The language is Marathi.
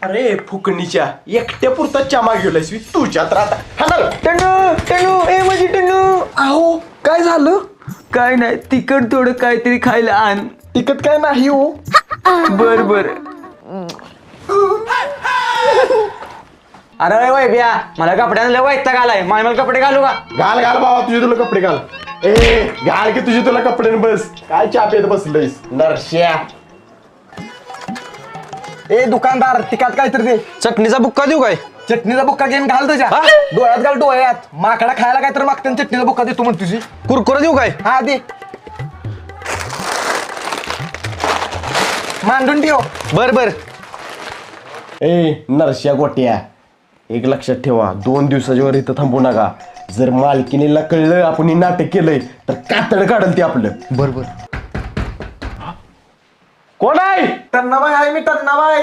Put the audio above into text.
अरे फुकणीच्या एकट्या पुरता चमा गेलायस तुझ्यात राहता. टनू ए माझी टनू. अहो काय झालं? काय नाही तिखट थोडं काहीतरी खायला आण. तिकट काय नाही हो. बर बर. अरे वैभ्या मला कपड्यांना वैताग आलाय. मला कपडे घालू का? घाल घाल बाबा तुझे तुला कपडे घाल. ए घाल की तुझे तुला कपडे बस. काय चापेत बसलयस नरश्या. ए दुकानदार तिकात काय तर दे. चटणीचा बुक्का देऊ काय? चटणीचा बुक्का घेऊन घाल तुझ्या डोळ्यात घाल डोळ्यात. माकडा खायला काय तर मागते चटणीचा बुक्का दे तू म्हण तुझी. कुरकुरा देऊ काय? हा दे. मांडून ठेव. बर बर. ए नरश्या गोट्या एक लक्षात ठेवा 2 दिवसाच्या वर इथं थांबू नका. जर मालकीनीला कळलं आपण हे नाटक केलंय तर कातड काढल ते आपलं. बर बर. कोण आहे? टन्नाबाई आहे मी टन्नाबाई.